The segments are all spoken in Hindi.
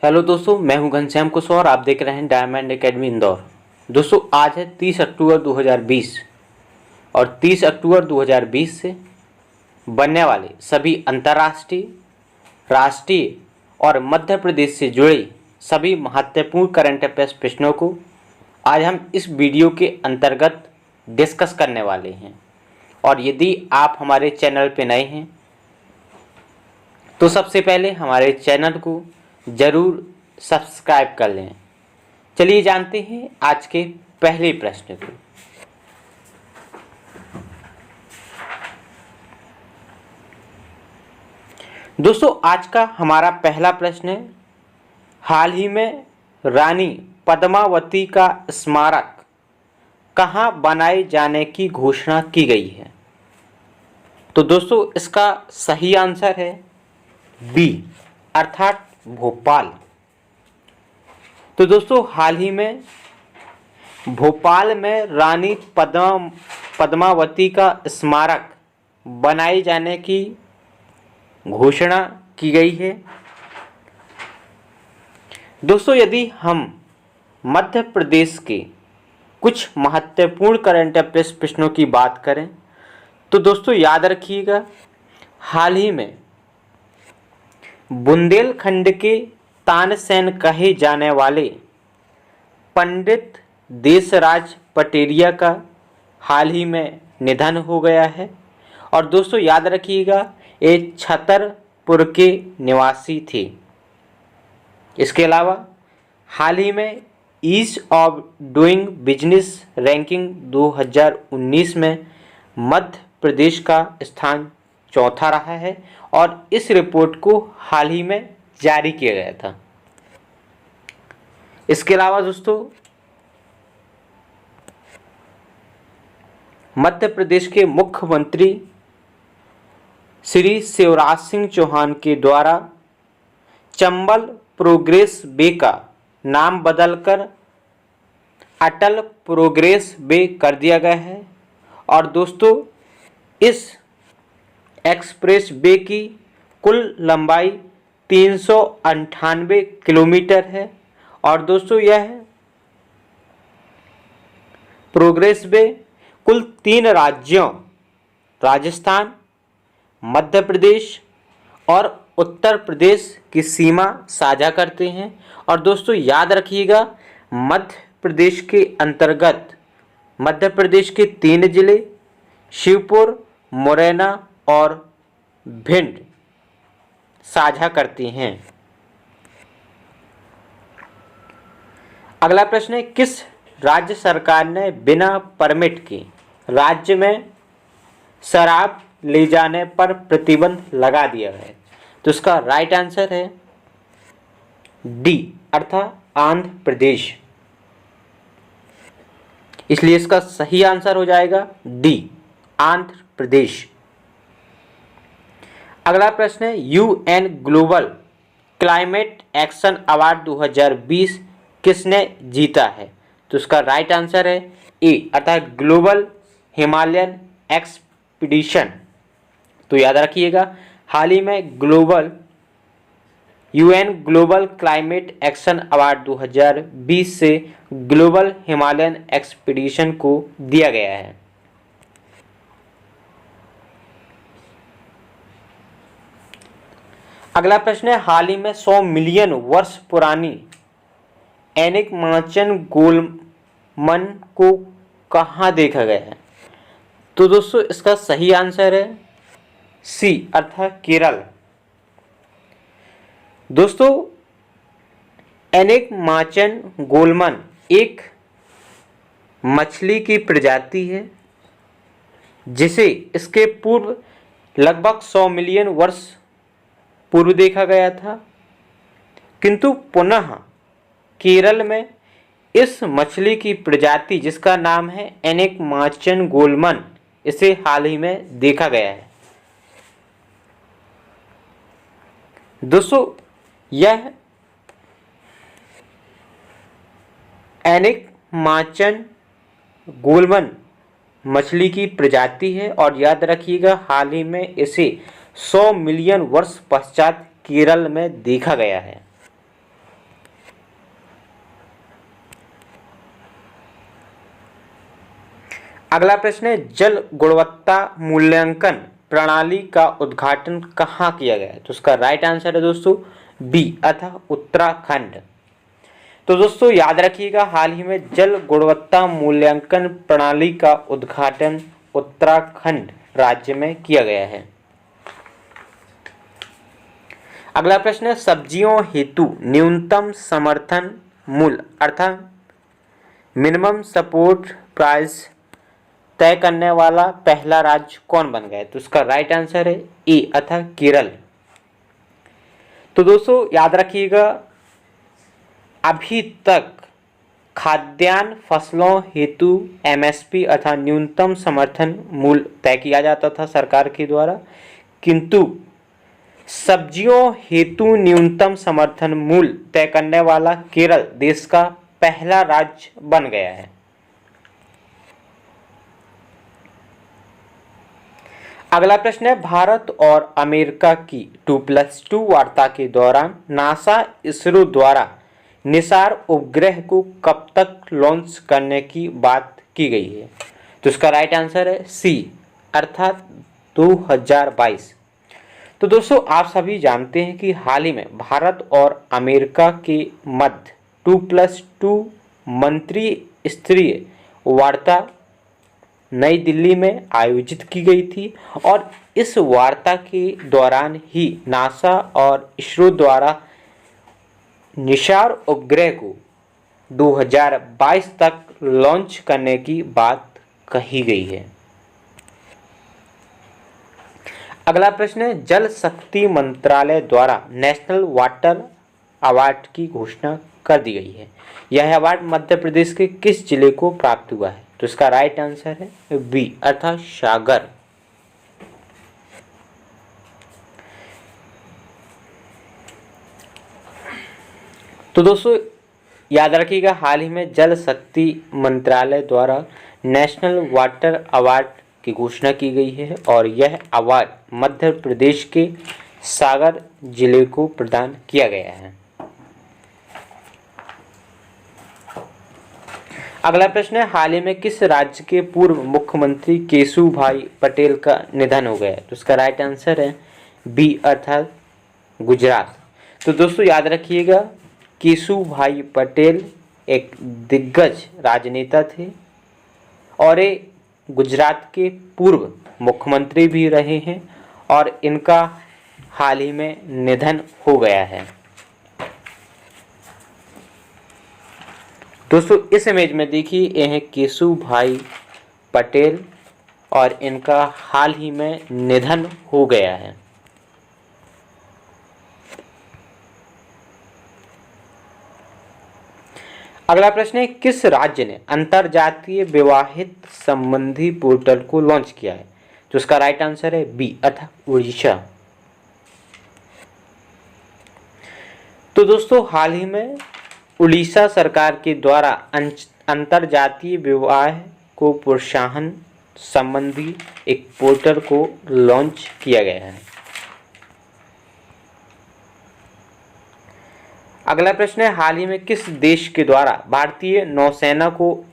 हेलो दोस्तों, मैं हूं घनश्याम कुशवाहा और आप देख रहे हैं डायमंड एकेडमी इंदौर। दोस्तों, आज है 30 अक्टूबर 2020 और 30 अक्टूबर 2020 से बनने वाले सभी अंतर्राष्ट्रीय, राष्ट्रीय और मध्य प्रदेश से जुड़े सभी महत्वपूर्ण करंट अफेयर्स प्रश्नों को आज हम इस वीडियो के अंतर्गत डिस्कस करने वाले हैं। और यदि आप हमारे चैनल पर नए हैं तो सबसे पहले हमारे चैनल को ज़रूर सब्सक्राइब कर लें। चलिए जानते हैं आज के पहले प्रश्न को। दोस्तों, आज का हमारा पहला प्रश्न है, हाल ही में रानी पद्मावती का स्मारक कहाँ बनाए जाने की घोषणा की गई है? तो दोस्तों, इसका सही आंसर है बी, अर्थात भोपाल। तो दोस्तों, हाल ही में भोपाल में रानी पद्मावती का स्मारक बनाए जाने की घोषणा की गई है। दोस्तों, यदि हम मध्य प्रदेश के कुछ महत्वपूर्ण करंट अफेयर्स प्रश्नों की बात करें तो दोस्तों याद रखिएगा, हाल ही में बुंदेलखंड के तानसेन कहे जाने वाले पंडित देशराज पटेरिया का हाल ही में निधन हो गया है। और दोस्तों याद रखिएगा, ये छतरपुर के निवासी थे। इसके अलावा हाल ही में ease of doing business ranking 2019 में मध्य प्रदेश का स्थान चौथा रहा है और इस रिपोर्ट को हाल ही में जारी किया गया था। इसके अलावा दोस्तों, मध्य प्रदेश के मुख्यमंत्री श्री शिवराज सिंह चौहान के द्वारा चंबल प्रोग्रेस वे का नाम बदलकर अटल प्रोग्रेस वे कर दिया गया है। और दोस्तों, इस एक्सप्रेस वे की कुल लंबाई 398 किलोमीटर है। और दोस्तों, यह प्रोग्रेस वे कुल 3 राज्यों राजस्थान, मध्य प्रदेश और उत्तर प्रदेश की सीमा साझा करते हैं। और दोस्तों याद रखिएगा, मध्य प्रदेश के अंतर्गत मध्य प्रदेश के 3 जिले शिवपुर, मुरैना और भिंड साझा करती हैं। अगला प्रश्न है, किस राज्य सरकार ने बिना परमिट के राज्य में शराब ले जाने पर प्रतिबंध लगा दिया है? तो इसका राइट आंसर है डी, अर्थात आंध्र प्रदेश। इसलिए इसका सही आंसर हो जाएगा डी, आंध्र प्रदेश। अगला प्रश्न है, UN global climate action award 2020 किसने जीता है? तो इसका राइट आंसर है ए, अर्थात ग्लोबल हिमालयन एक्सपीडिशन। तो याद रखिएगा, हाल ही में UN global climate action award 2020 से ग्लोबल हिमालयन एक्सपीडिशन को दिया गया है। अगला प्रश्न है, हाल ही में 100 मिलियन वर्ष पुरानी एनिगमाचन गोलमन को कहाँ देखा गया है? तो दोस्तों, इसका सही आंसर है सी, अर्थात केरल। दोस्तों, एनिगमाचन गोलमन एक मछली की प्रजाति है जिसे इसके पूर्व लगभग 100 मिलियन वर्ष पूर्व देखा गया था, किंतु पुनः केरल में इस मछली की प्रजाति जिसका नाम है एनिगमाचन गोलमन, इसे हाल ही में देखा गया है। दोस्तों, यह एनिगमाचन गोलमन मछली की प्रजाति है और याद रखिएगा, हाल ही में इसे 100 मिलियन वर्ष पश्चात केरल में देखा गया है। अगला प्रश्न है, जल गुणवत्ता मूल्यांकन प्रणाली का उद्घाटन कहाँ किया गया है? तो उसका राइट आंसर है दोस्तों बी अतः उत्तराखंड। तो दोस्तों याद रखिएगा, हाल ही में जल गुणवत्ता मूल्यांकन प्रणाली का उद्घाटन उत्तराखंड राज्य में किया गया है। अगला प्रश्न है, सब्जियों हेतु न्यूनतम समर्थन मूल्य अर्थात मिनिमम सपोर्ट प्राइस तय करने वाला पहला राज्य कौन बन गया? तो उसका राइट आंसर है ए अतः केरल। तो दोस्तों याद रखिएगा, अभी तक खाद्यान्न फसलों हेतु एमएसपी अर्थात न्यूनतम समर्थन मूल्य तय किया जाता था सरकार के द्वारा, किंतु सब्जियों हेतु न्यूनतम समर्थन मूल्य तय करने वाला केरल देश का पहला राज्य बन गया है। अगला प्रश्न है, भारत और अमेरिका की 2+2 वार्ता के दौरान नासा इसरो द्वारा निसार उपग्रह को कब तक लॉन्च करने की बात की गई है? तो इसका राइट आंसर है सी अर्थात 2022। तो दोस्तों आप सभी जानते हैं कि हाल ही में भारत और अमेरिका के मध्य 2+2 मंत्री स्तरीय वार्ता नई दिल्ली में आयोजित की गई थी और इस वार्ता के दौरान ही नासा और इसरो द्वारा निसार उपग्रह को 2022 तक लॉन्च करने की बात कही गई है। अगला प्रश्न है, जल शक्ति मंत्रालय द्वारा नेशनल वाटर अवार्ड की घोषणा कर दी गई है। यह अवार्ड मध्य प्रदेश के किस जिले को प्राप्त हुआ है? तो इसका राइट आंसर है बी अर्थात सागर। तो दोस्तों याद रखिएगा, हाल ही में जल शक्ति मंत्रालय द्वारा नेशनल वाटर अवार्ड की घोषणा की गई है और यह अवार्ड मध्य प्रदेश के सागर जिले को प्रदान किया गया है। अगला प्रश्न है, हाल ही में किस राज्य के पूर्व मुख्यमंत्री केशुभाई पटेल का निधन हो गया है? तो इसका राइट आंसर है बी अर्थात गुजरात। तो दोस्तों याद रखिएगा, केशुभाई पटेल एक दिग्गज राजनेता थे और ये गुजरात के पूर्व मुख्यमंत्री भी रहे हैं और इनका हाल ही में निधन हो गया है। दोस्तों इस इमेज में देखिए, ये हैं केशुभाई पटेल और इनका हाल ही में निधन हो गया है। अगला प्रश्न है, किस राज्य ने अंतरजातीय विवाहित संबंधी पोर्टल को लॉन्च किया है? तो उसका राइट आंसर है बी अर्थात उड़ीसा। तो दोस्तों हाल ही में उड़ीसा सरकार के द्वारा अंतरजातीय विवाह को प्रोत्साहन संबंधी एक पोर्टल को लॉन्च किया गया है। अगला प्रश्न है, हाल ही में किस देश के द्वारा भारतीय नौसेना को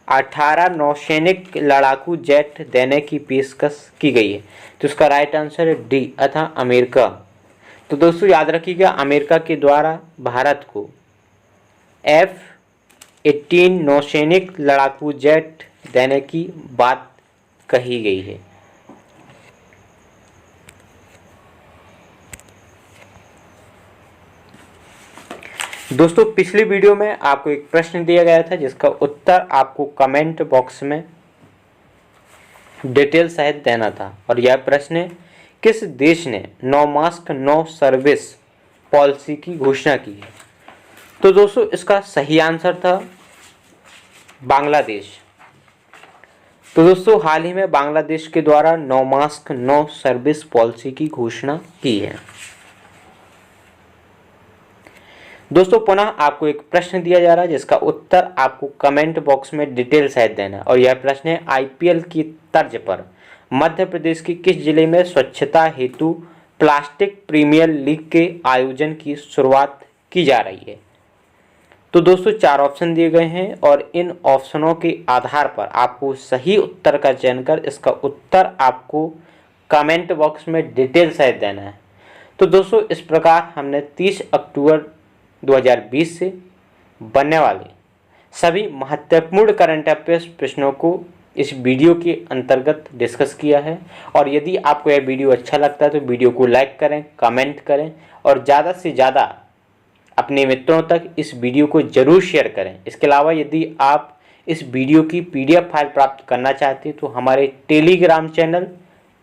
F-18 नौसैनिक लड़ाकू जेट देने की पेशकश की गई है? तो उसका राइट आंसर है डी अर्थात अमेरिका। तो दोस्तों याद रखिएगा, अमेरिका के द्वारा भारत को F-18 नौसैनिक लड़ाकू जेट देने की बात कही गई है। दोस्तों पिछली वीडियो में आपको एक प्रश्न दिया गया था जिसका उत्तर आपको कमेंट बॉक्स में डिटेल सहित देना था और यह प्रश्न है, किस देश ने no mask no service policy की घोषणा की है? तो दोस्तों इसका सही आंसर था बांग्लादेश। तो दोस्तों हाल ही में बांग्लादेश के द्वारा no mask no service policy की घोषणा की है। दोस्तों पुनः आपको एक प्रश्न दिया जा रहा है जिसका उत्तर आपको कमेंट बॉक्स में डिटेल सहित देना और यह प्रश्न है, आईपीएल की तर्ज पर मध्य प्रदेश के किस जिले में स्वच्छता हेतु प्लास्टिक प्रीमियर लीग के आयोजन की शुरुआत की जा रही है? तो दोस्तों 4 ऑप्शन दिए गए हैं और इन ऑप्शनों के आधार पर आपको सही उत्तर का चयन कर इसका उत्तर आपको कमेंट बॉक्स में डिटेल सहित देना है। तो दोस्तों इस प्रकार हमने 30 अक्टूबर 2020 से बनने वाले सभी महत्वपूर्ण करंट अफेयर्स प्रश्नों को इस वीडियो के अंतर्गत डिस्कस किया है। और यदि आपको यह वीडियो अच्छा लगता है तो वीडियो को लाइक करें, कमेंट करें और ज़्यादा से ज़्यादा अपने मित्रों तक इस वीडियो को ज़रूर शेयर करें। इसके अलावा यदि आप इस वीडियो की PDF फाइल प्राप्त करना चाहते हैं तो हमारे Telegram channel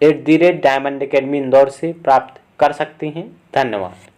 @diamond academy Indore से प्राप्त कर सकते हैं। धन्यवाद।